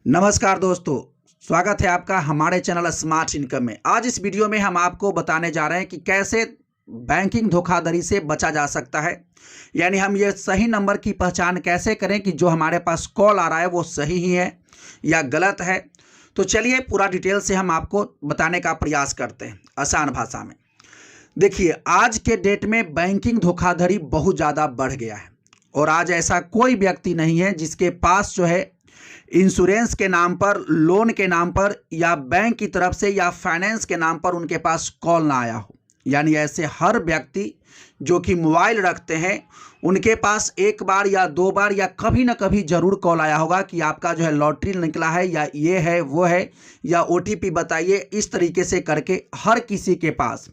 नमस्कार दोस्तों, स्वागत है आपका हमारे चैनल स्मार्ट इनकम में। आज इस वीडियो में हम आपको बताने जा रहे हैं कि कैसे बैंकिंग धोखाधड़ी से बचा जा सकता है। यानी हम ये सही नंबर की पहचान कैसे करें कि जो हमारे पास कॉल आ रहा है वो सही ही है या गलत है। तो चलिए पूरा डिटेल से हम आपको बताने का प्रयास करते हैं आसान भाषा में। देखिए, आज के डेट में बैंकिंग धोखाधड़ी बहुत ज़्यादा बढ़ गया है और आज ऐसा कोई व्यक्ति नहीं है जिसके पास जो है इंश्योरेंस के नाम पर, लोन के नाम पर या बैंक की तरफ से या फाइनेंस के नाम पर उनके पास कॉल ना आया हो। यानी ऐसे हर व्यक्ति जो कि मोबाइल रखते हैं उनके पास एक बार या दो बार या कभी ना कभी ज़रूर कॉल आया होगा कि आपका जो है लॉटरी निकला है या ये है वो है या OTP बताइए। इस तरीके से करके हर किसी के पास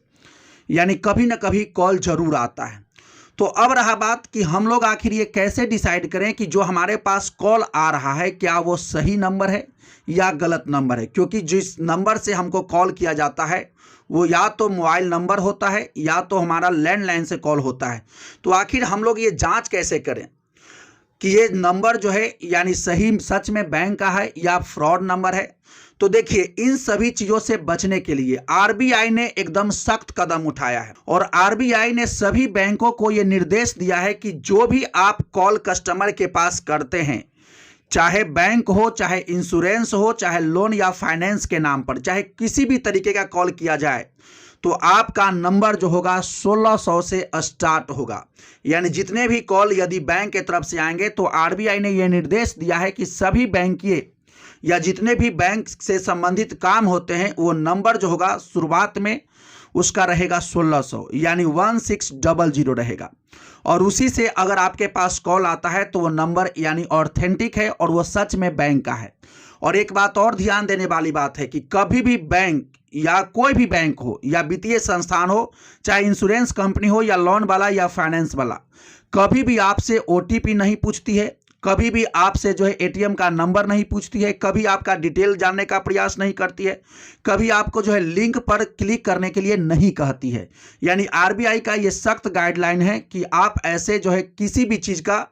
यानी कभी ना कभी कॉल ज़रूर आता है। तो अब रहा बात कि हम लोग आखिर ये कैसे डिसाइड करें कि जो हमारे पास कॉल आ रहा है क्या वो सही नंबर है या गलत नंबर है। क्योंकि जिस नंबर से हमको कॉल किया जाता है वो या तो मोबाइल नंबर होता है या तो हमारा लैंडलाइन से कॉल होता है। तो आखिर हम लोग ये जांच कैसे करें कि ये नंबर जो है यानी सही सच में बैंक का है या फ्रॉड नंबर है। तो देखिए, इन सभी चीज़ों से बचने के लिए RBI ने एकदम सख्त कदम उठाया है और RBI ने सभी बैंकों को ये निर्देश दिया है कि जो भी आप कॉल कस्टमर के पास करते हैं, चाहे बैंक हो, चाहे इंश्योरेंस हो, चाहे लोन या फाइनेंस के नाम पर, चाहे किसी भी तरीके का कॉल किया जाए, तो आपका नंबर जो होगा 1600 से स्टार्ट होगा। यानी जितने भी कॉल यदि बैंक की तरफ से आएंगे तो RBI ने यह निर्देश दिया है कि सभी बैंकिए या जितने भी बैंक से संबंधित काम होते हैं वो नंबर जो होगा शुरुआत में उसका रहेगा 1600 यानी 1600 रहेगा। और उसी से अगर आपके पास कॉल आता है तो वो नंबर यानी ऑथेंटिक है और वो सच में बैंक का है। और एक बात और ध्यान देने वाली बात है कि कभी भी बैंक या कोई भी बैंक हो या वित्तीय संस्थान हो, चाहे इंश्योरेंस कंपनी हो या लोन वाला या फाइनेंस वाला, कभी भी आपसे OTP नहीं पूछती है, कभी भी आपसे जो है ATM का नंबर नहीं पूछती है, कभी आपका डिटेल जानने का प्रयास नहीं करती है, कभी आपको जो है लिंक पर क्लिक करने के लिए नहीं कहती है। यानी RBI का ये सख्त गाइडलाइन है कि आप ऐसे जो है किसी भी चीज़ का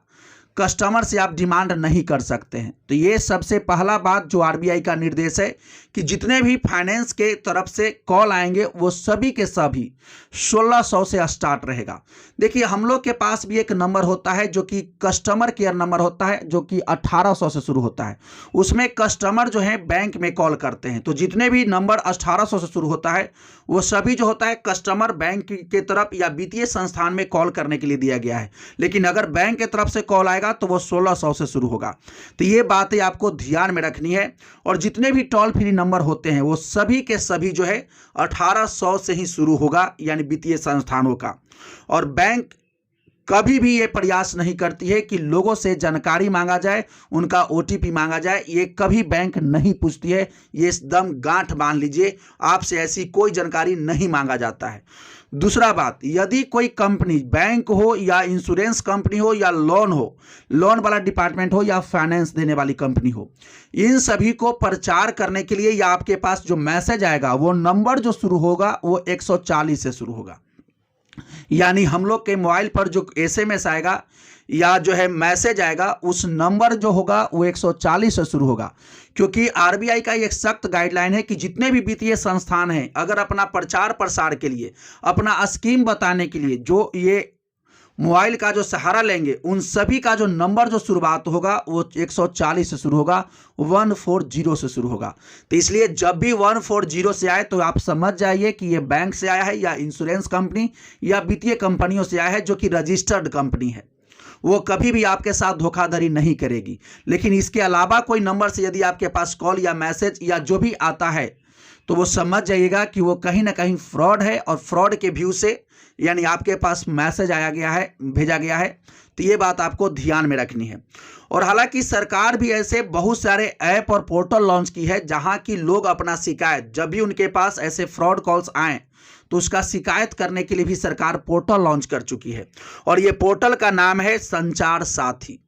कस्टमर से आप डिमांड नहीं कर सकते हैं। तो ये सबसे पहला बात जो RBI का निर्देश है कि जितने भी फाइनेंस के तरफ से कॉल आएंगे वो सभी के सभी 1600 से स्टार्ट रहेगा। देखिए, हम लोग के पास भी एक नंबर होता है जो कि कस्टमर केयर नंबर होता है जो कि 1800 से शुरू होता है। उसमें कस्टमर जो है बैंक में कॉल करते हैं। तो जितने भी नंबर 1800 से शुरू होता है वो सभी जो होता है कस्टमर बैंक की तरफ या वित्तीय संस्थान में कॉल करने के लिए दिया गया है। लेकिन अगर बैंक की तरफ से कॉल आएगा तो वो 1600 से शुरू होगा। तो ये बातें आपको ध्यान में रखनी है। और जितने भी टोल फ्री नंबर होते हैं वो सभी के सभी जो है 1800 से ही शुरू होगा यानी वित्तीय संस्थानों का। और बैंक कभी भी ये प्रयास नहीं करती है कि लोगों से जानकारी मांगा जाए, उनका OTP मांगा जाए, ये कभी बैंक नहीं पूछती है। ये एकदम गांठ बांध लीजिए, आपसे ऐसी कोई जानकारी नहीं मांगा जाता है। दूसरा बात, यदि कोई कंपनी बैंक हो या इंश्योरेंस कंपनी हो या लोन वाला डिपार्टमेंट हो या फाइनेंस देने वाली कंपनी हो, इन सभी को प्रचार करने के लिए या आपके पास जो मैसेज आएगा वो नंबर जो शुरू होगा वो 140 से शुरू होगा। यानी हम लोग के मोबाइल पर जो SMS आएगा या जो है मैसेज आएगा उस नंबर जो होगा वो 140 से शुरू होगा। क्योंकि RBI का एक सख्त गाइडलाइन है कि जितने भी वित्तीय संस्थान हैं अगर अपना प्रचार प्रसार के लिए, अपना स्कीम बताने के लिए जो ये मोबाइल का जो सहारा लेंगे, उन सभी का जो नंबर जो शुरुआत होगा वो 140 से शुरू होगा, 140 से शुरू होगा। तो इसलिए जब भी 140 से आए तो आप समझ जाइए कि ये बैंक से आया है या इंश्योरेंस कंपनी या वित्तीय कंपनियों से आया है जो कि रजिस्टर्ड कंपनी है। वो कभी भी आपके साथ धोखाधड़ी नहीं करेगी। लेकिन इसके अलावा कोई नंबर से यदि आपके पास कॉल या मैसेज या जो भी आता है तो वो समझ जाइएगा कि वो कहीं ना कहीं फ्रॉड है और फ्रॉड के व्यू से यानी आपके पास मैसेज भेजा गया है। तो ये बात आपको ध्यान में रखनी है। और हालांकि सरकार भी ऐसे बहुत सारे ऐप और पोर्टल लॉन्च की है जहां की लोग अपना शिकायत, जब भी उनके पास ऐसे फ्रॉड कॉल्स आएँ तो उसका शिकायत करने के लिए भी सरकार पोर्टल लॉन्च कर चुकी है। और ये पोर्टल का नाम है संचार साथी।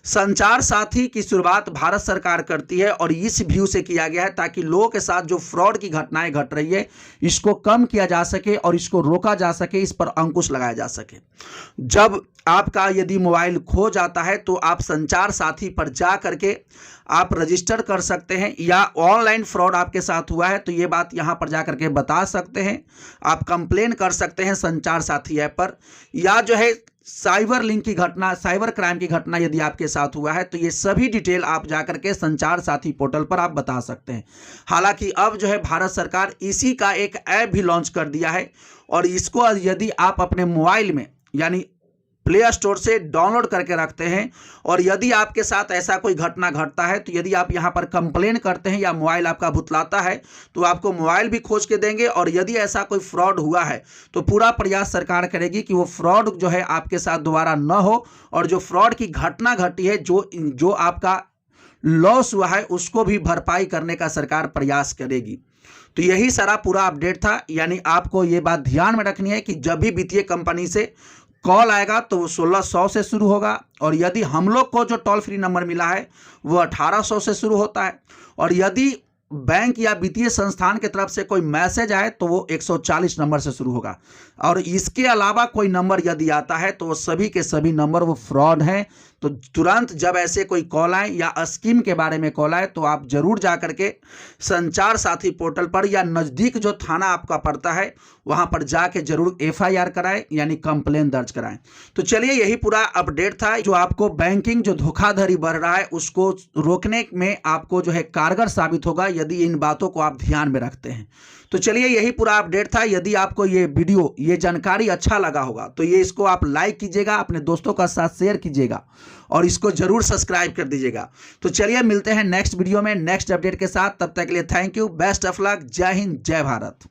संचार साथी की शुरुआत भारत सरकार करती है और इस व्यू से किया गया है ताकि लोगों के साथ जो फ्रॉड की घटनाएं घट रही है इसको कम किया जा सके और इसको रोका जा सके, इस पर अंकुश लगाया जा सके। जब आपका यदि मोबाइल खो जाता है तो आप संचार साथी पर जा करके आप रजिस्टर कर सकते हैं, या ऑनलाइन फ्रॉड आपके साथ हुआ है तो ये बात यहाँ पर जा करके बता सकते हैं। आप कंप्लेन कर सकते हैं संचार साथी ऐप पर, या जो है साइबर लिंक की घटना, साइबर क्राइम की घटना यदि आपके साथ हुआ है तो ये सभी डिटेल आप जाकर के संचार साथी पोर्टल पर आप बता सकते हैं। हालांकि अब जो है भारत सरकार इसी का एक ऐप भी लॉन्च कर दिया है और इसको यदि आप अपने मोबाइल में यानी प्ले स्टोर से डाउनलोड करके रखते हैं और यदि आपके साथ ऐसा कोई घटना घटता है तो यदि आप यहां पर कंप्लेन करते हैं या मोबाइल आपका भुतलाता है तो आपको मोबाइल भी खोज के देंगे, और यदि ऐसा कोई फ्रॉड हुआ है तो पूरा प्रयास सरकार करेगी कि वो फ्रॉड जो है आपके साथ दोबारा न हो, और जो फ्रॉड की घटना घटी है, जो आपका लॉस हुआ है, उसको भी भरपाई करने का सरकार प्रयास करेगी। तो यही सारा पूरा अपडेट था। यानी आपको ये बात ध्यान में रखनी है कि जब भी वित्तीय कंपनी से कॉल आएगा तो वो 1600 से शुरू होगा, और यदि हम लोग को जो टोल फ्री नंबर मिला है वो 1800 से शुरू होता है, और यदि बैंक या वित्तीय संस्थान की तरफ से कोई मैसेज आए तो वो 140 नंबर से शुरू होगा, और इसके अलावा कोई नंबर यदि आता है तो वो सभी के सभी नंबर वो फ्रॉड हैं। तो तुरंत जब ऐसे कोई कॉल आए या स्कीम के बारे में कॉल आए तो आप जरूर जा करके संचार साथी पोर्टल पर या नज़दीक जो थाना आपका पड़ता है वहां पर जाके जरूर FIR कराएं, यानी कंप्लेन दर्ज कराएं। तो चलिए यही पूरा अपडेट था जो आपको बैंकिंग जो धोखाधड़ी बढ़ रहा है उसको रोकने में आपको जो है कारगर साबित होगा यदि इन बातों को आप ध्यान में रखते हैं। तो चलिए यही पूरा अपडेट था। यदि आपको ये वीडियो, ये जानकारी अच्छा लगा होगा तो ये इसको आप लाइक कीजिएगा, अपने दोस्तों का साथ शेयर कीजिएगा और इसको जरूर सब्सक्राइब कर दीजिएगा। तो चलिए मिलते हैं नेक्स्ट वीडियो में नेक्स्ट अपडेट के साथ। तब तक के लिए thank you, best of luck, जय हिंद, जय भारत।